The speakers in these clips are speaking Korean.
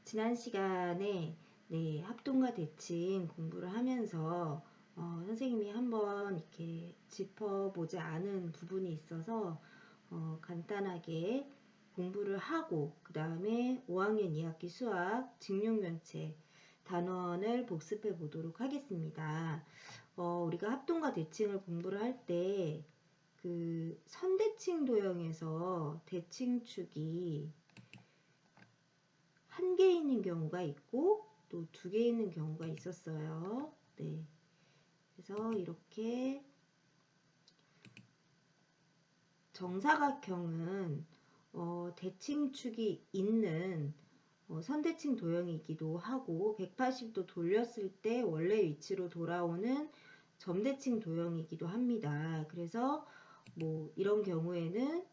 지난 시간에 합동과 대칭 공부를 하면서 선생님이 한번 이렇게 짚어보지 않은 부분이 있어서 간단하게 공부를 하고 그 다음에 5학년 2학기 수학 직육면체 단원을 복습해 보도록 하겠습니다. 우리가 합동과 대칭을 공부를 할 때 그 선대칭 도형에서 대칭축이 한 개 있는 경우가 있고 또 두 개 있는 경우가 있었어요. 네. 그래서 이렇게 정사각형은 대칭축이 있는 선대칭 도형이기도 하고 180도 돌렸을 때 원래 위치로 돌아오는 점대칭 도형이기도 합니다. 그래서 뭐 이런 경우에는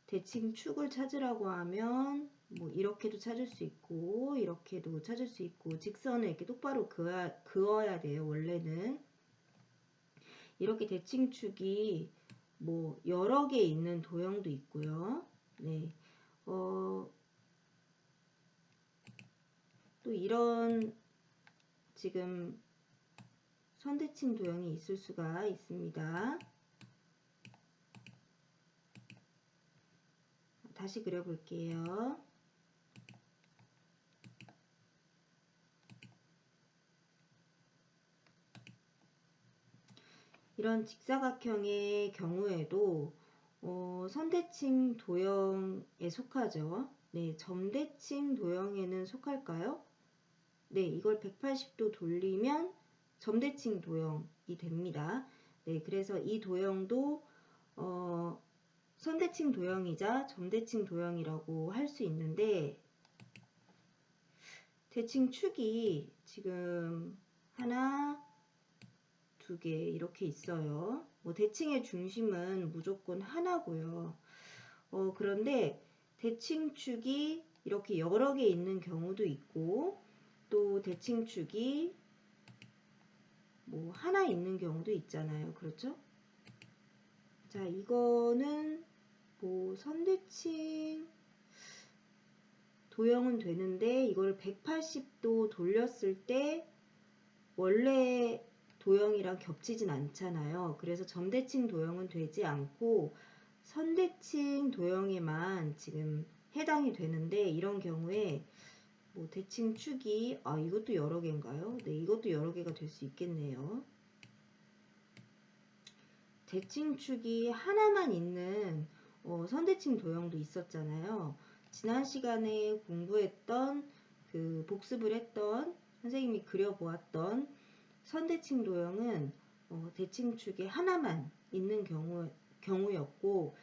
대칭축을 찾으라고 하면 뭐 이렇게도 찾을 수 있고 이렇게도 찾을 수 있고 직선을 이렇게 똑바로 그어야 돼요. 원래는 이렇게 대칭축이 뭐 여러 개 있는 도형도 있고요. 또 이런 지금 선대칭 도형이 있을 수가 있습니다. 다시 그려볼게요. 이런 직사각형의 경우에도 선대칭 도형에 속하죠. 점대칭 도형에는 속할까요? 이걸 180도 돌리면 점대칭 도형이 됩니다. 그래서 이 도형도 선대칭 도형이자 점대칭 도형이라고 할 수 있는데 대칭축이 지금 하나, 두 개 이렇게 있어요. 뭐 대칭의 중심은 무조건 하나고요. 그런데 대칭축이 이렇게 여러 개 있는 경우도 있고 또 대칭축이 뭐 하나 있는 경우도 있잖아요. 그렇죠? 자, 이거는 뭐 선대칭 도형은 되는데 이걸 180도 돌렸을 때 원래 도형이랑 겹치진 않잖아요. 그래서 점대칭 도형은 되지 않고 선대칭 도형에만 지금 해당이 되는데 이런 경우에 뭐 대칭축이 이것도 여러 개인가요? 이것도 여러 개가 될 수 있겠네요. 대칭축이 하나만 있는 선대칭 도형도 있었잖아요. 지난 시간에 공부했던 그 복습을 했던 선생님이 그려보았던 선대칭 도형은 대칭축이 하나만 있는 경우였고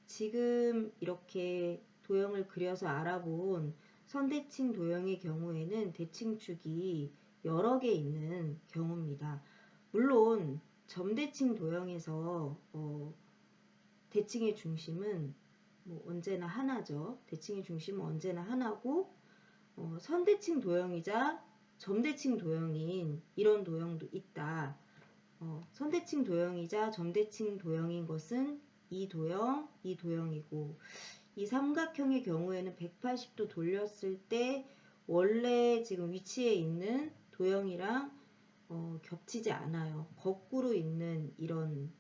지금 이렇게 도형을 그려서 알아본 선대칭 도형의 경우에는 대칭축이 여러 개 있는 경우입니다. 물론 점대칭 도형에서 대칭의 중심은 뭐 언제나 하나죠. 대칭의 중심은 언제나 하나고 선대칭 도형이자 점대칭 도형인 이런 도형도 있다. 선대칭 도형이자 점대칭 도형인 것은 이 도형, 이 도형이고 이 삼각형의 경우에는 180도 돌렸을 때 원래 지금 위치에 있는 도형이랑 겹치지 않아요. 거꾸로 있는 이런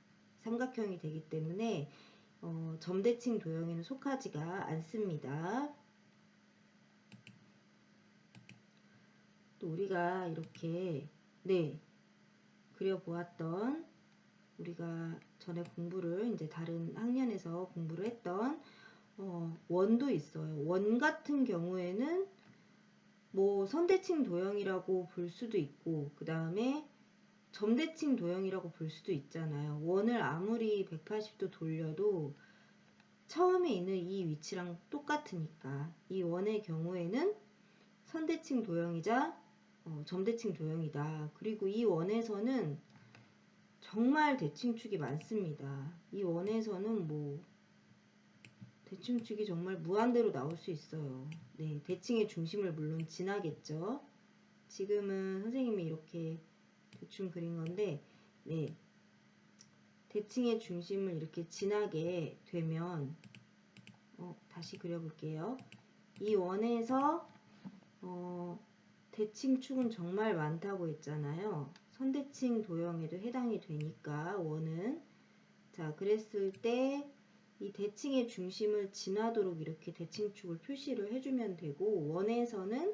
삼각형이 되기 때문에 점대칭 도형에는 속하지가 않습니다. 또 우리가 이렇게 그려보았던 우리가 전에 공부를 이제 다른 학년에서 공부를 했던 원도 있어요. 원 같은 경우에는 뭐 선대칭 도형이라고 볼 수도 있고 그 다음에 점대칭 도형이라고 볼 수도 있잖아요. 원을 아무리 180도 돌려도 처음에 있는 이 위치랑 똑같으니까 이 원의 경우에는 선대칭 도형이자 점대칭 도형이다. 그리고 이 원에서는 정말 대칭축이 많습니다. 이 원에서는 뭐 대칭축이 정말 무한대로 나올 수 있어요. 대칭의 중심을 물론 지나겠죠. 지금은 선생님이 이렇게 대충 그린 건데 대칭의 중심을 이렇게 지나게 되면 다시 그려볼게요. 이 원에서 대칭축은 정말 많다고 했잖아요. 선대칭 도형에도 해당이 되니까 원은. 자, 그랬을 때 이 대칭의 중심을 지나도록 이렇게 대칭축을 표시를 해주면 되고, 원에서는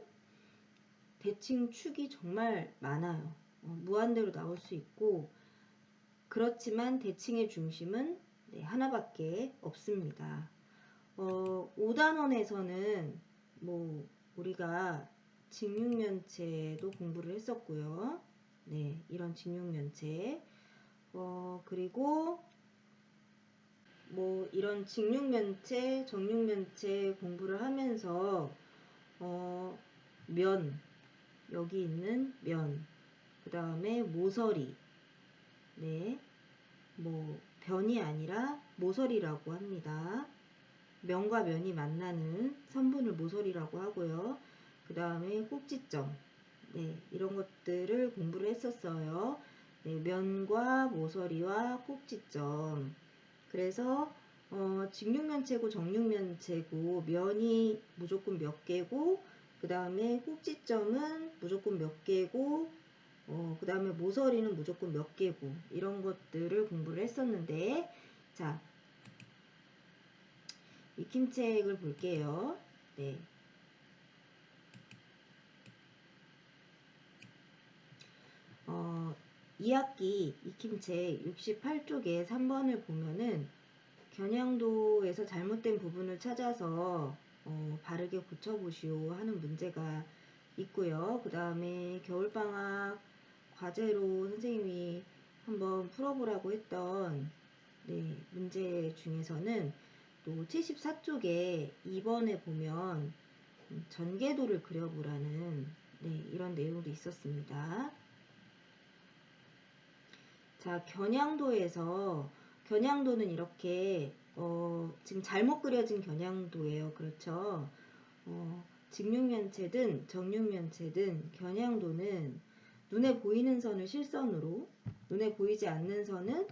대칭축이 정말 많아요. 무한대로 나올 수 있고, 그렇지만 대칭의 중심은 하나밖에 없습니다. 5단원에서는 뭐 우리가 직육면체도 공부를 했었고요. 네, 이런 직육면체. 그리고 뭐 이런 직육면체, 정육면체 공부를 하면서 면, 여기 있는 면, 그 다음에 모서리, 네, 뭐 변이 아니라 모서리라고 합니다. 면과 면이 만나는 선분을 모서리라고 하고요. 그 다음에 꼭지점, 네, 이런 것들을 공부를 했었어요. 네, 면과 모서리와 꼭지점. 그래서 직육면체고 정육면체고 면이 무조건 몇 개고, 그 다음에 꼭지점은 무조건 몇 개고, 그 다음에 모서리는 무조건 몇 개고, 이런 것들을 공부를 했었는데, 자, 익힘책을 볼게요. 네. 어, 2학기 익힘책 68쪽에 3번을 보면은 겨냥도에서 잘못된 부분을 찾아서 바르게 고쳐보시오 하는 문제가 있고요. 그 다음에 겨울방학 과제로 선생님이 한번 풀어보라고 했던 문제 중에서는 또 74쪽에 2번에 보면 전개도를 그려보라는 이런 내용도 있었습니다. 자, 겨냥도에서 겨냥도는 이렇게 지금 잘못 그려진 겨냥도예요. 그렇죠? 직육면체든 정육면체든 겨냥도는 눈에 보이는 선을 실선으로, 눈에 보이지 않는 선은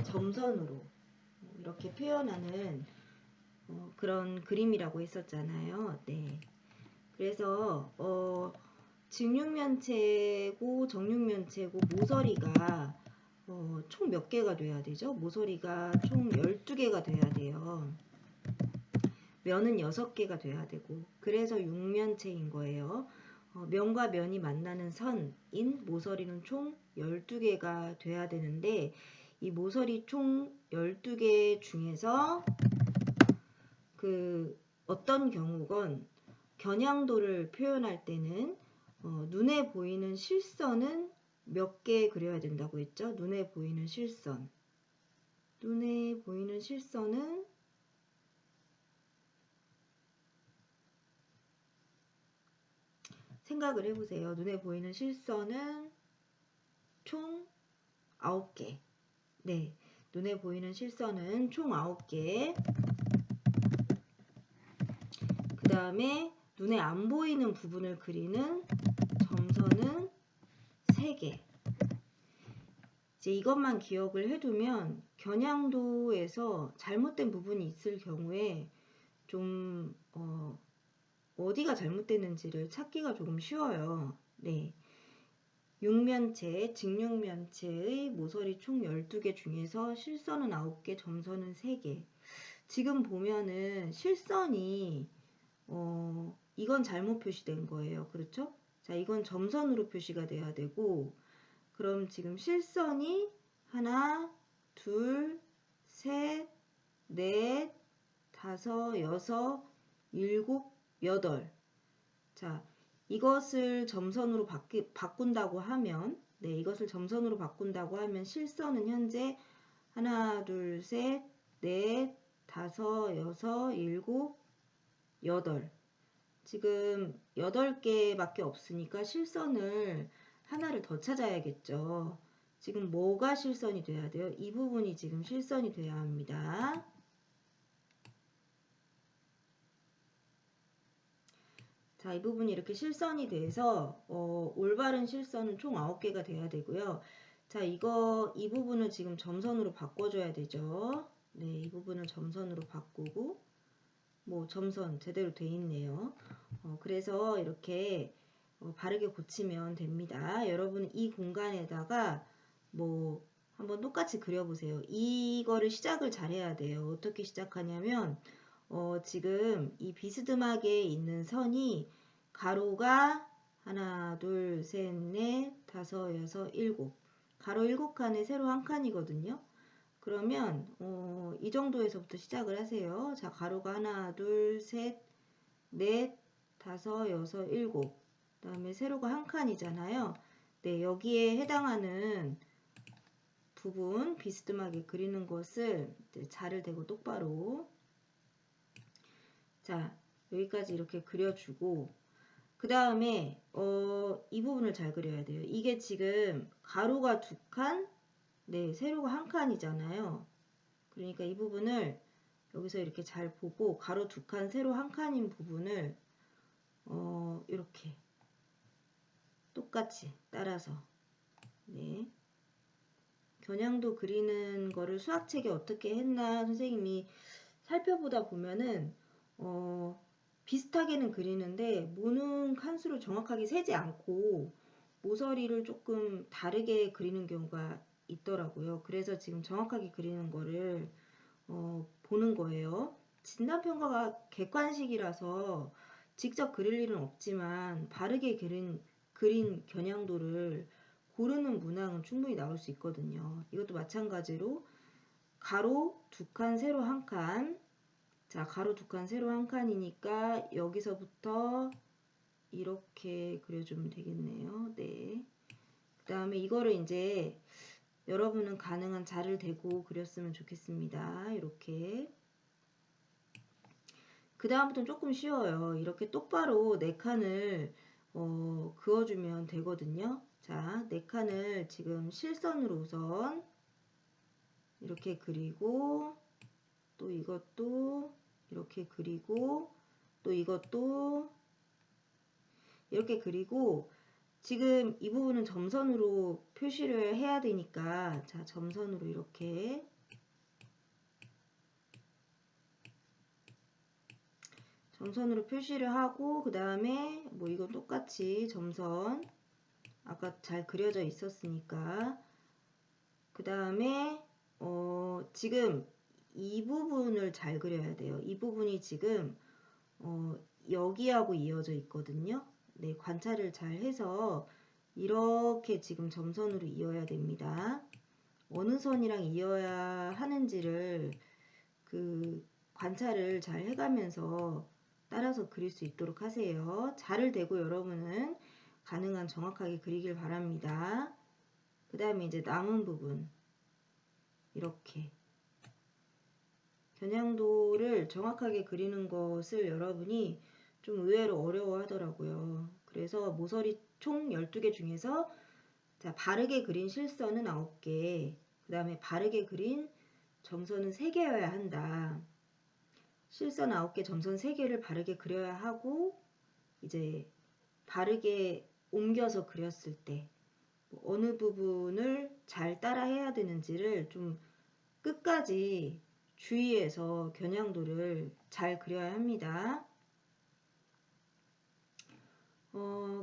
점선으로 이렇게 표현하는 그런 그림이라고 했었잖아요. 네. 그래서 직육면체고 정육면체고 모서리가 총 몇 개가 돼야 되죠? 모서리가 총 12개가 돼야 돼요. 면은 6개가 돼야 되고, 그래서 육면체인 거예요. 면과 면이 만나는 선인 모서리는 총 12개가 돼야 되는데, 이 모서리 총 12개 중에서 어떤 경우건 겨냥도를 표현할 때는 눈에 보이는 실선은 몇 개 그려야 된다고 했죠? 눈에 보이는 실선. 눈에 보이는 실선은 생각을 해보세요. 눈에 보이는 실선은 총 9개. 네, 눈에 보이는 실선은 총 9개. 그 다음에 눈에 안 보이는 부분을 그리는 점선은 3개. 이제 이것만 기억을 해두면 겨냥도에서 잘못된 부분이 있을 경우에 좀 어디가 잘못됐는지를 찾기가 조금 쉬워요. 네. 육면체, 직육면체의 모서리 총 12개 중에서 실선은 9개, 점선은 3개. 지금 보면은 실선이 이건 잘못 표시된 거예요. 그렇죠? 자, 이건 점선으로 표시가 돼야 되고, 그럼 지금 실선이 하나, 둘, 셋, 넷, 다섯, 여섯, 일곱, 여덟. 자, 이것을 점선으로 바꾼다고 하면, 이것을 점선으로 바꾼다고 하면 실선은 현재 하나, 둘, 셋, 넷, 다섯, 여섯, 일곱, 여덟. 지금 8개밖에 없으니까 실선을 하나를 더 찾아야겠죠. 지금 뭐가 실선이 돼야 돼요? 이 부분이 지금 실선이 돼야 합니다. 자, 이 부분이 이렇게 실선이 돼서 올바른 실선은 총 9개가 돼야 되고요. 자, 이 부분을 지금 점선으로 바꿔줘야 되죠. 네, 이 부분을 점선으로 바꾸고, 뭐 점선 제대로 돼 있네요. 그래서 이렇게 바르게 고치면 됩니다. 여러분 이 공간에다가 뭐 한번 똑같이 그려보세요. 이거를 시작을 잘 해야 돼요. 어떻게 시작하냐면 지금 이 비스듬하게 있는 선이 가로가 하나, 둘, 셋, 넷, 다섯, 여섯, 일곱. 가로 7칸에 세로 1칸이거든요. 그러면 이 정도에서부터 시작을 하세요. 자, 가로가 하나, 둘, 셋, 넷, 다섯, 여섯, 일곱. 그 다음에 세로가 1칸이잖아요. 네, 여기에 해당하는 부분 비스듬하게 그리는 것을 자를 대고 똑바로 자, 여기까지 이렇게 그려주고 그 다음에 이 부분을 잘 그려야 돼요. 이게 지금 가로가 2칸, 네, 세로가 1칸이잖아요. 그러니까 이 부분을 여기서 이렇게 잘 보고 가로 2칸, 세로 1칸인 부분을 이렇게 똑같이 따라서 네. 겨냥도 그리는 거를 수학책에 어떻게 했나 선생님이 살펴보다 보면은 비슷하게는 그리는데 모는 칸수를 정확하게 세지 않고 모서리를 조금 다르게 그리는 경우가 있더라고요. 그래서 지금 정확하게 그리는 거를 보는 거예요. 진단평가가 객관식이라서 직접 그릴 일은 없지만 바르게 그린 겨냥도를 고르는 문항은 충분히 나올 수 있거든요. 이것도 마찬가지로 가로 2칸, 세로 1칸. 자, 가로 2칸, 세로 1칸이니까 여기서부터 이렇게 그려주면 되겠네요. 네. 그 다음에 이거를 이제 여러분은 가능한 자를 대고 그렸으면 좋겠습니다. 이렇게. 그 다음부터는 조금 쉬워요. 이렇게 똑바로 4칸을 그어주면 되거든요. 자, 4칸을 지금 실선으로 우선 이렇게 그리고 또 이것도 이렇게 그리고 또 이것도 이렇게 그리고 지금 이 부분은 점선으로 표시를 해야 되니까 자, 점선으로 이렇게 점선으로 표시를 하고 그 다음에 뭐 이건 똑같이 점선 아까 잘 그려져 있었으니까 그 다음에 지금 이 부분을 잘 그려야 돼요. 이 부분이 지금 여기하고 이어져 있거든요. 네, 관찰을 잘 해서 이렇게 지금 점선으로 이어야 됩니다. 어느 선이랑 이어야 하는지를 그 관찰을 잘 해가면서 따라서 그릴 수 있도록 하세요. 자를 대고 여러분은 가능한 정확하게 그리길 바랍니다. 그 다음에 이제 남은 부분 이렇게 겨냥도를 정확하게 그리는 것을 여러분이 좀 의외로 어려워 하더라고요. 그래서 모서리 총 12개 중에서 자, 바르게 그린 실선은 9개, 그 다음에 바르게 그린 점선은 3개여야 한다. 실선 9개, 점선 3개를 바르게 그려야 하고 이제 바르게 옮겨서 그렸을 때 어느 부분을 잘 따라 해야 되는지를 좀 끝까지 주의해서 겨냥도를 잘 그려야 합니다.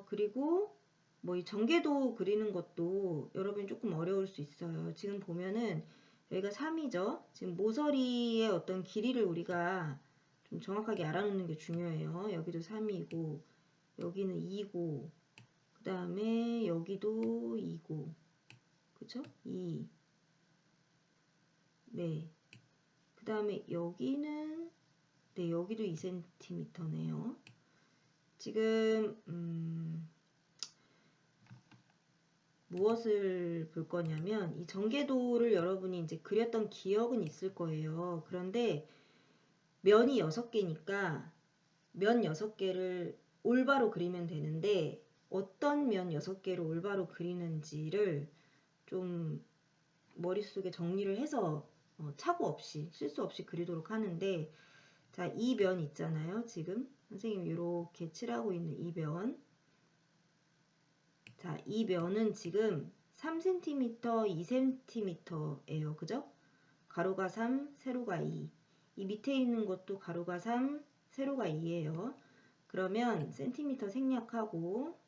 그리고 뭐 이 전개도 그리는 것도 여러분이 조금 어려울 수 있어요. 지금 보면은 여기가 3이죠. 지금 모서리의 어떤 길이를 우리가 좀 정확하게 알아놓는 게 중요해요. 여기도 3이고 여기는 2고 그 다음에 여기도 2고 그쵸? 2 네. 그 다음에 여기는 네 여기도 2cm네요. 지금 무엇을 볼 거냐면 이 전개도를 여러분이 이제 그렸던 기억은 있을 거예요. 그런데 면이 6개니까 면 6개를 올바로 그리면 되는데 어떤 면 6개를 올바로 그리는지를 좀 머릿속에 정리를 해서 착오 없이 실수 없이 그리도록 하는데 자, 이 면 있잖아요. 지금 선생님이 이렇게 칠하고 있는 이 면 자, 이 면은 지금 3cm, 2cm예요. 그죠? 가로가 3, 세로가 2. 이 밑에 있는 것도 가로가 3, 세로가 2예요. 그러면 센티미터 생략하고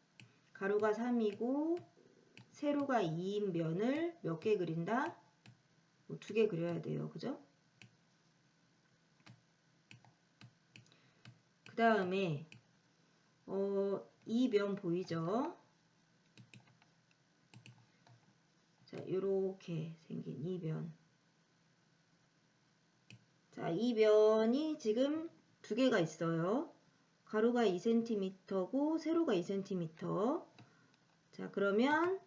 가로가 3이고 세로가 2인 면을 몇 개 그린다? 2개 그려야 돼요. 그죠? 그 다음에 이 면 보이죠? 자, 요렇게 생긴 이 면. 자, 이 면이 지금 2개가 있어요. 가로가 2cm고 세로가 2cm. 자, 그러면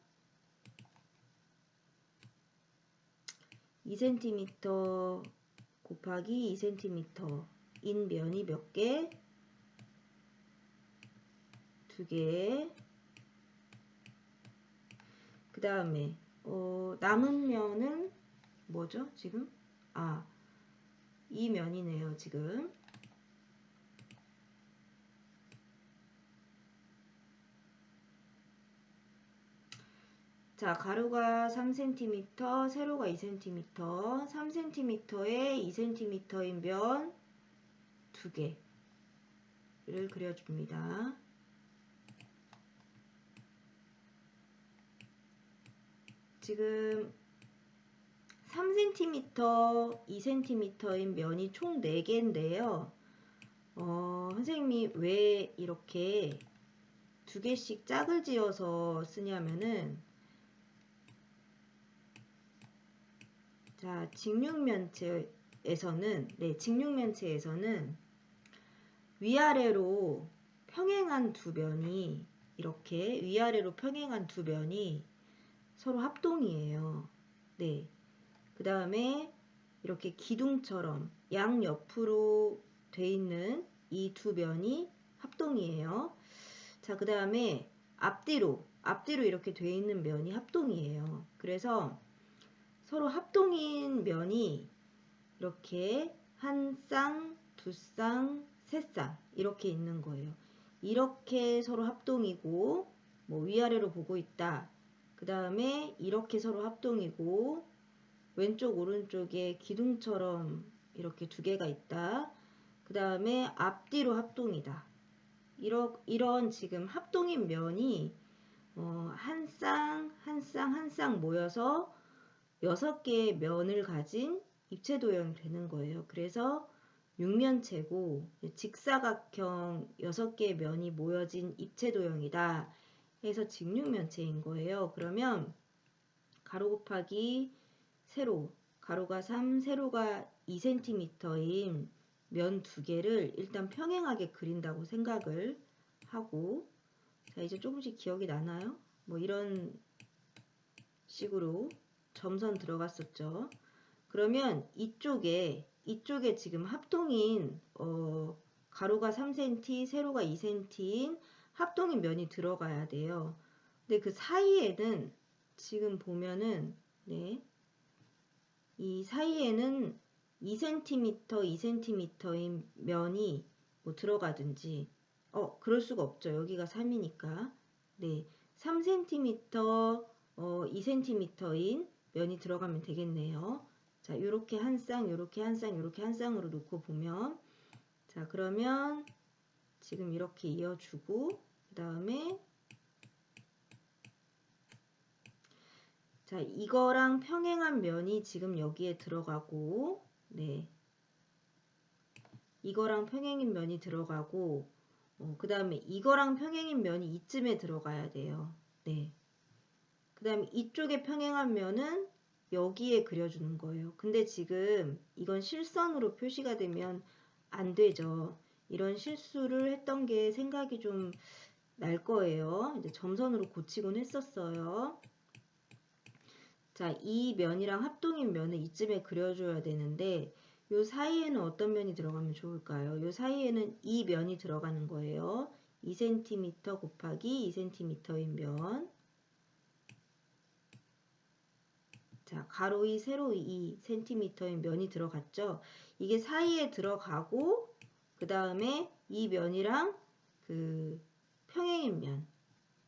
2cm 곱하기 2cm 인 면이 몇 개? 2개. 그 다음에 남은 면은 뭐죠? 지금? 이 면이네요. 지금. 자, 가로가 3cm, 세로가 2cm, 3cm에 2cm인 면 2개를 그려줍니다. 지금 3cm, 2cm인 면이 총 4개인데요. 선생님이 왜 이렇게 2개씩 짝을 지어서 쓰냐면은, 자, 직육면체에서는 위아래로 평행한 두 면이, 이렇게 위아래로 평행한 두 면이 서로 합동이에요. 네. 그 다음에 이렇게 기둥처럼 양옆으로 돼 있는 이 두 면이 합동이에요. 자, 그 다음에 앞뒤로 이렇게 돼 있는 면이 합동이에요. 그래서 서로 합동인 면이 이렇게 한 쌍, 두 쌍, 세 쌍 이렇게 있는 거예요. 이렇게 서로 합동이고, 뭐 위아래로 보고 있다. 그 다음에 이렇게 서로 합동이고, 왼쪽 오른쪽에 기둥처럼 이렇게 2개가 있다. 그 다음에 앞뒤로 합동이다. 이런 지금 합동인 면이 한 쌍, 한 쌍, 한 쌍 모여서 6개의 면을 가진 입체도형이 되는 거예요. 그래서 육면체고 직사각형 6개의 면이 모여진 입체도형이다 해서 직육면체인 거예요. 그러면 가로 곱하기 세로, 가로가 3, 세로가 2cm인 면 2개를 일단 평행하게 그린다고 생각을 하고, 자, 이제 조금씩 기억이 나나요? 뭐 이런 식으로 점선 들어갔었죠. 그러면 이쪽에 지금 합동인 가로가 3cm, 세로가 2cm인 합동인 면이 들어가야 돼요. 근데 그 사이에는 지금 보면은 이 사이에는 2cm, 2cm인 면이 뭐 들어가든지 그럴 수가 없죠. 여기가 3이니까. 네, 3cm, 2cm인 면이 들어가면 되겠네요. 자, 요렇게 한 쌍, 요렇게 한 쌍, 요렇게 한 쌍으로 놓고 보면, 자, 그러면 지금 이렇게 이어주고, 그 다음에 자, 이거랑 평행한 면이 지금 여기에 들어가고, 네, 이거랑 평행인 면이 들어가고, 그 다음에 이거랑 평행인 면이 이쯤에 들어가야 돼요. 네. 그 다음에 이쪽에 평행한 면은 여기에 그려주는 거예요. 근데 지금 이건 실선으로 표시가 되면 안 되죠. 이런 실수를 했던 게 생각이 좀 날 거예요. 이제 점선으로 고치곤 했었어요. 자, 이 면이랑 합동인 면을 이쯤에 그려줘야 되는데 요 사이에는 어떤 면이 들어가면 좋을까요? 요 사이에는 이 면이 들어가는 거예요. 2cm 곱하기 2cm인 면. 자, 가로 2, 세로 2cm인 면이 들어갔죠. 이게 사이에 들어가고 그 다음에 이 면이랑 그 평행인 면,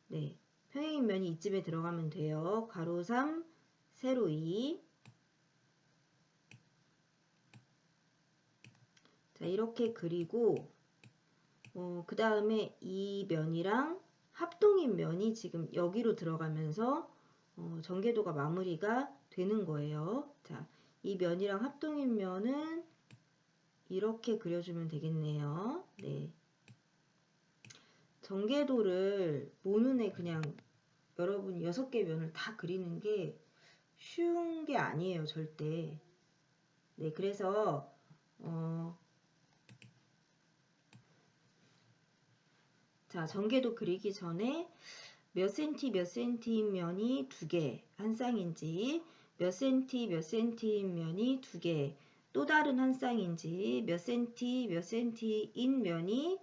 네, 평행인 면이 이쯤에 들어가면 돼요. 가로 3, 세로 2. 자, 이렇게 그리고 그 다음에 이 면이랑 합동인 면이 지금 여기로 들어가면서 전개도가 마무리가 되는 거예요. 자, 이 면이랑 합동인 면은 이렇게 그려주면 되겠네요. 네. 전개도를 모눈에 그냥 여러분이 6개 면을 다 그리는 게 쉬운 게 아니에요, 절대. 네, 그래서 자, 전개도 그리기 전에 몇 센티인 면이 2개, 한 쌍인지, 몇 센티인 면이 2개, 또 다른 한 쌍인지, 몇 센티인 면이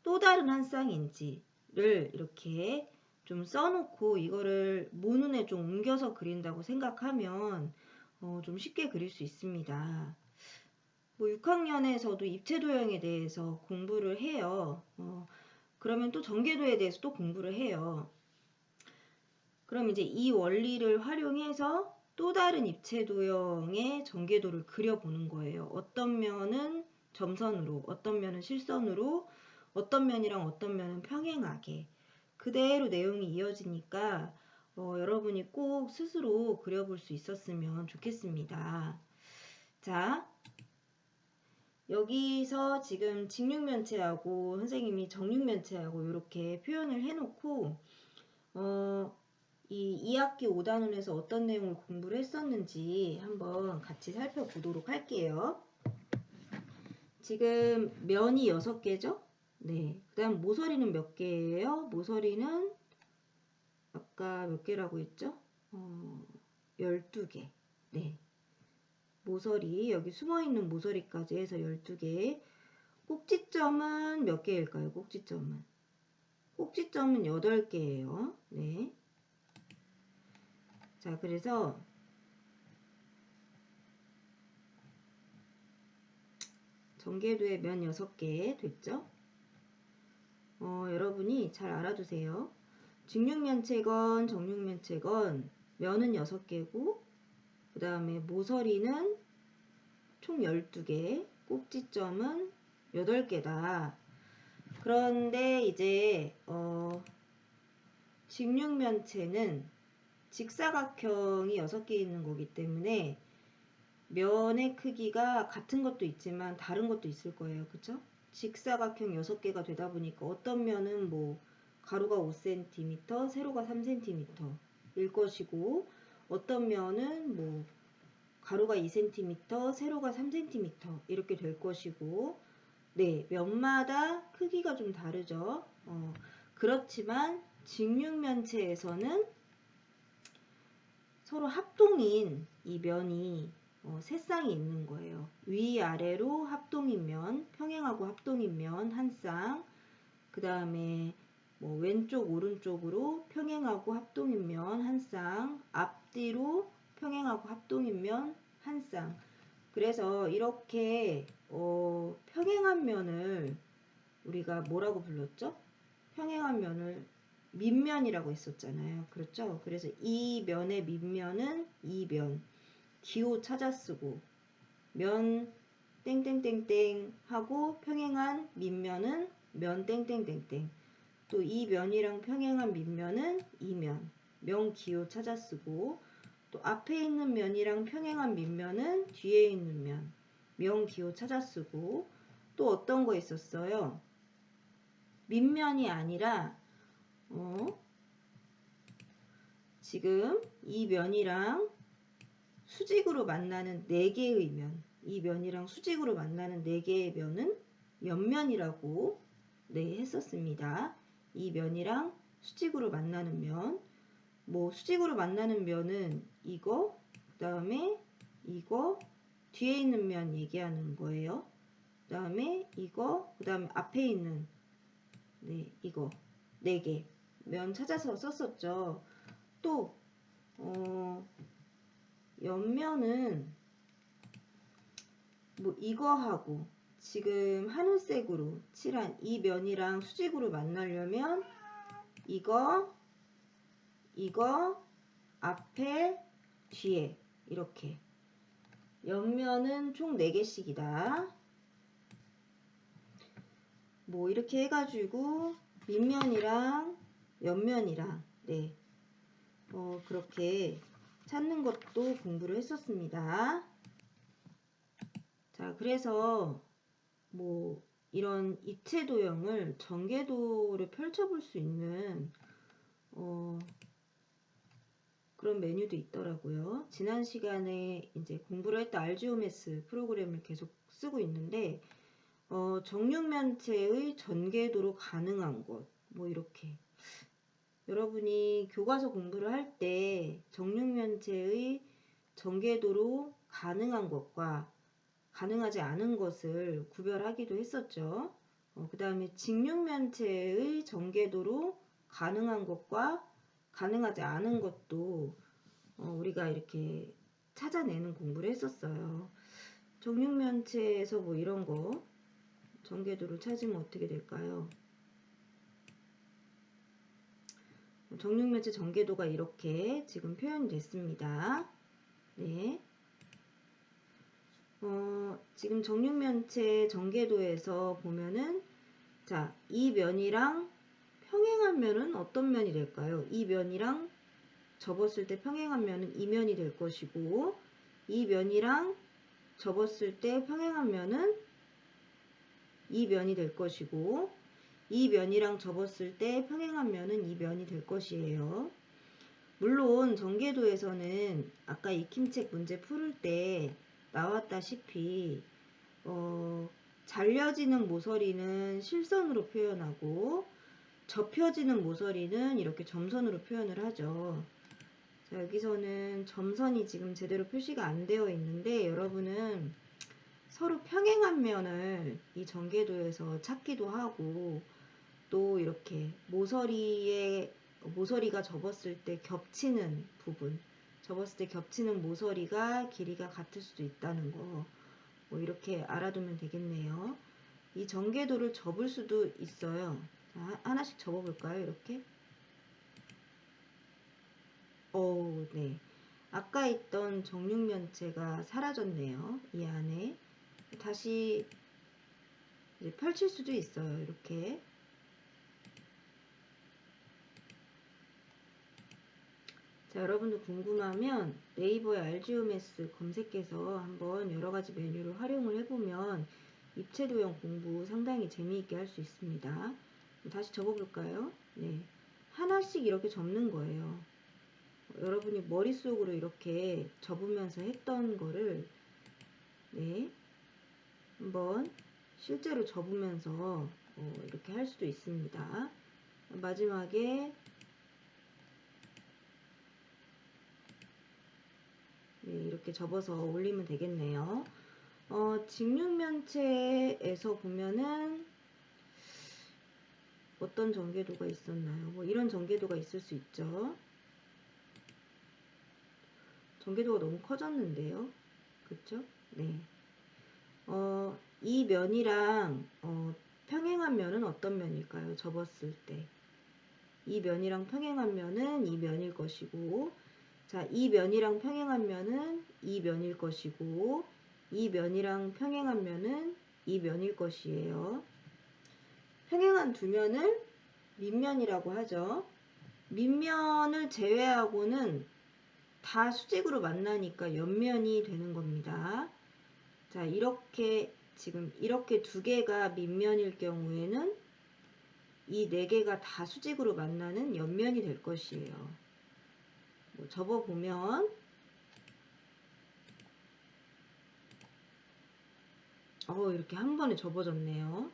또 다른 한 쌍인지를 이렇게 좀 써놓고 이거를 모눈에 좀 옮겨서 그린다고 생각하면 좀 쉽게 그릴 수 있습니다. 뭐 6학년에서도 입체도형에 대해서 공부를 해요. 그러면 또 전개도에 대해서 또 공부를 해요. 그럼 이제 이 원리를 활용해서 또 다른 입체도형의 전개도를 그려보는 거예요. 어떤 면은 점선으로, 어떤 면은 실선으로, 어떤 면이랑 어떤 면은 평행하게. 그대로 내용이 이어지니까 여러분이 꼭 스스로 그려볼 수 있었으면 좋겠습니다. 자, 여기서 지금 직육면체하고 선생님이 정육면체하고 이렇게 표현을 해놓고 이 2학기 5단원에서 어떤 내용을 공부를 했었는지 한번 같이 살펴보도록 할게요. 지금 면이 6개죠? 네. 그 다음 모서리는 몇 개예요? 모서리는 아까 몇 개라고 했죠? 12개. 네. 모서리, 여기 숨어있는 모서리까지 해서 12개. 꼭지점은 몇 개일까요? 꼭지점은 8개예요. 네. 자, 그래서 전개도의 면 6개 됐죠? 여러분이 잘 알아두세요. 직육면체건 정육면체건 면은 6개고 그 다음에 모서리는 총 12개, 꼭지점은 8개다. 그런데 이제 직육면체는 직사각형이 6개 있는 거기 때문에 면의 크기가 같은 것도 있지만 다른 것도 있을 거예요. 그쵸? 직사각형 6개가 되다 보니까 어떤 면은 뭐 가로가 5cm, 세로가 3cm 일 것이고 어떤 면은 뭐 가로가 2cm, 세로가 3cm 이렇게 될 것이고 네, 면마다 크기가 좀 다르죠. 그렇지만 직육면체에서는 서로 합동인 이 면이 세 쌍이 있는 거예요. 위아래로 합동인 면, 평행하고 합동인 면 한 쌍, 그 다음에 뭐 왼쪽 오른쪽으로 평행하고 합동인 면 한 쌍, 앞뒤로 평행하고 합동인 면 한 쌍. 그래서 이렇게 평행한 면을 우리가 뭐라고 불렀죠? 평행한 면을 밑면이라고 했었잖아요. 그렇죠? 그래서 이 면의 밑면은 이 면, 기호 찾아 쓰고 면 땡땡땡땡 하고 평행한 밑면은 면 땡땡땡땡. 또 이 면이랑 평행한 밑면은 이 면, 면 기호 찾아 쓰고 또 앞에 있는 면이랑 평행한 밑면은 뒤에 있는 면, 면 기호 찾아 쓰고 또 어떤 거 있었어요? 밑면이 아니라 지금 이 면이랑 수직으로 만나는 4개의 면, 이 면이랑 수직으로 만나는 4개의 면은 옆면이라고 네, 했었습니다. 이 면이랑 수직으로 만나는 면, 뭐 수직으로 만나는 면은 이거, 그 다음에 이거, 뒤에 있는 면 얘기하는 거예요. 그 다음에 이거, 그 다음에 앞에 있는 네, 이거 4개 면 찾아서 썼었죠. 또 옆면은 뭐 이거하고 지금 하늘색으로 칠한 이 면이랑 수직으로 만나려면 이거 앞에 뒤에 이렇게 옆면은 총 4개씩이다. 뭐 이렇게 해가지고 밑면이랑 옆면이랑 네, 그렇게 찾는 것도 공부를 했었습니다. 자, 그래서 뭐 이런 입체 도형을 전개도를 펼쳐볼 수 있는 그런 메뉴도 있더라고요. 지난 시간에 이제 공부를 했던 알지오메스 프로그램을 계속 쓰고 있는데 정육면체의 전개도로 가능한 것, 뭐 이렇게 여러분이 교과서 공부를 할 때 정육면체의 전개도로 가능한 것과 가능하지 않은 것을 구별하기도 했었죠. 그 다음에 직육면체의 전개도로 가능한 것과 가능하지 않은 것도 우리가 이렇게 찾아내는 공부를 했었어요. 정육면체에서 뭐 이런 거 전개도를 찾으면 어떻게 될까요? 정육면체 전개도가 이렇게 지금 표현이 됐습니다. 네. 지금 정육면체 전개도에서 보면은 자, 이 면이랑 평행한 면은 어떤 면이 될까요? 이 면이랑 접었을 때 평행한 면은 이 면이 될 것이고 이 면이랑 접었을 때 평행한 면은 이 면이 될 것이고 이 면이랑 접었을 때 평행한 면은 이 면이 될 것이에요. 물론 전개도에서는 아까 익힘책 문제 풀을 때 나왔다시피 잘려지는 모서리는 실선으로 표현하고 접혀지는 모서리는 이렇게 점선으로 표현을 하죠. 자, 여기서는 점선이 지금 제대로 표시가 안 되어 있는데 여러분은 서로 평행한 면을 이 전개도에서 찾기도 하고 또 이렇게 모서리가 접었을 때 겹치는 부분, 접었을 때 겹치는 모서리가 길이가 같을 수도 있다는 거, 뭐 이렇게 알아두면 되겠네요. 이 전개도를 접을 수도 있어요. 자, 하나씩 접어볼까요? 이렇게. 네. 아까 있던 정육면체가 사라졌네요. 이 안에. 다시 이제 펼칠 수도 있어요. 이렇게. 자, 여러분도 궁금하면 네이버에 알지오메스 검색해서 한번 여러가지 메뉴를 활용을 해보면 입체도형 공부 상당히 재미있게 할 수 있습니다. 다시 접어볼까요? 네. 하나씩 이렇게 접는 거예요. 여러분이 머릿속으로 이렇게 접으면서 했던 거를 네, 한번 실제로 접으면서 이렇게 할 수도 있습니다. 마지막에 네, 이렇게 접어서 올리면 되겠네요. 직육면체에서 보면은 어떤 전개도가 있었나요? 뭐 이런 전개도가 있을 수 있죠. 전개도가 너무 커졌는데요. 그쵸? 네. 이 면이랑 평행한 면은 어떤 면일까요? 접었을 때. 이 면이랑 평행한 면은 이 면일 것이고 자, 이 면이랑 평행한 면은 이 면일 것이고 이 면이랑 평행한 면은 이 면일 것이에요. 평행한 두 면을 밑면이라고 하죠. 밑면을 제외하고는 다 수직으로 만나니까 옆면이 되는 겁니다. 자, 이렇게 지금 이렇게 두 개가 밑면일 경우에는 이 네 개가 다 수직으로 만나는 옆면이 될 것이에요. 뭐 접어보면 이렇게 한 번에 접어졌네요.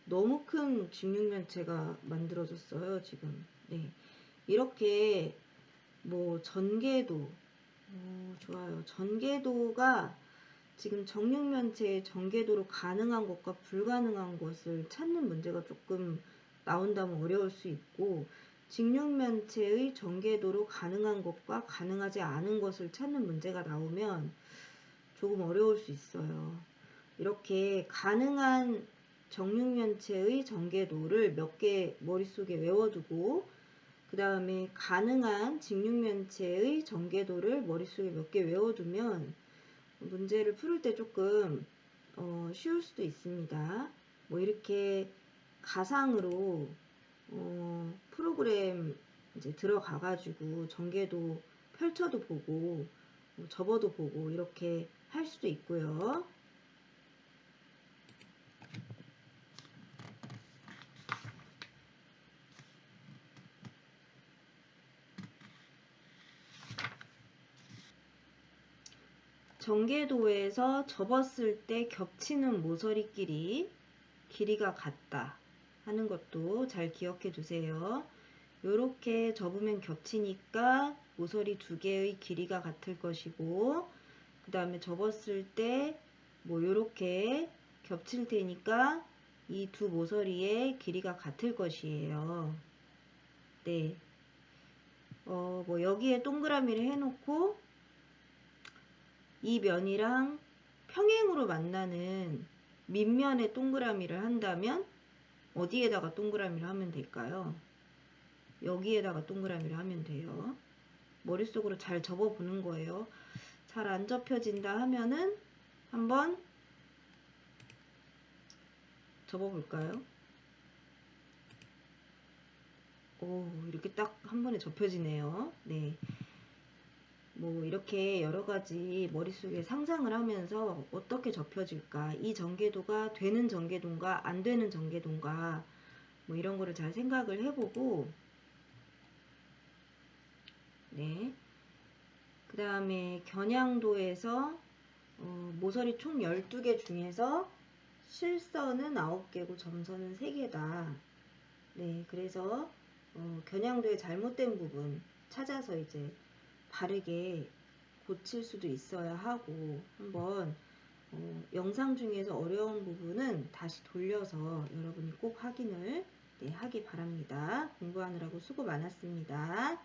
너무 큰 직육면체가 만들어졌어요, 지금. 네. 이렇게 뭐 전개도 좋아요. 전개도가 지금 정육면체의 전개도로 가능한 것과 불가능한 것을 찾는 문제가 조금 나온다면 어려울 수 있고 직육면체의 전개도로 가능한 것과 가능하지 않은 것을 찾는 문제가 나오면 조금 어려울 수 있어요. 이렇게 가능한 정육면체의 전개도를 몇 개 머릿속에 외워두고 그 다음에 가능한 직육면체의 전개도를 머릿속에 몇 개 외워두면 문제를 풀을 때 조금 쉬울 수도 있습니다. 뭐 이렇게 가상으로 프로그램 이제 들어가 가지고 전개도 펼쳐도 보고 접어도 보고 이렇게 할 수도 있고요. 전개도에서 접었을 때 겹치는 모서리끼리 길이가 같다 하는 것도 잘 기억해 두세요. 요렇게 접으면 겹치니까 모서리 두 개의 길이가 같을 것이고, 그 다음에 접었을 때 뭐 요렇게 겹칠 테니까 이 두 모서리의 길이가 같을 것이에요. 네. 뭐 여기에 동그라미를 해놓고 이 면이랑 평행으로 만나는 밑면에 동그라미를 한다면 어디에다가 동그라미를 하면 될까요? 여기에다가 동그라미를 하면 돼요. 머릿속으로 잘 접어보는 거예요. 잘 안 접혀진다 하면은 한번 접어볼까요? 오, 이렇게 딱 한 번에 접혀지네요. 네. 뭐 이렇게 여러 가지 머릿속에 상상을 하면서 어떻게 접혀질까, 이 전개도가 되는 전개도인가 안 되는 전개도인가 뭐 이런 거를 잘 생각을 해보고, 네. 그 다음에 겨냥도에서 모서리 총 12개 중에서 실선은 9개고 점선은 3개다. 네, 그래서 겨냥도의 잘못된 부분 찾아서 이제 바르게 고칠 수도 있어야 하고, 한번 영상 중에서 어려운 부분은 다시 돌려서 여러분이 꼭 확인을 하기 바랍니다. 공부하느라고 수고 많았습니다.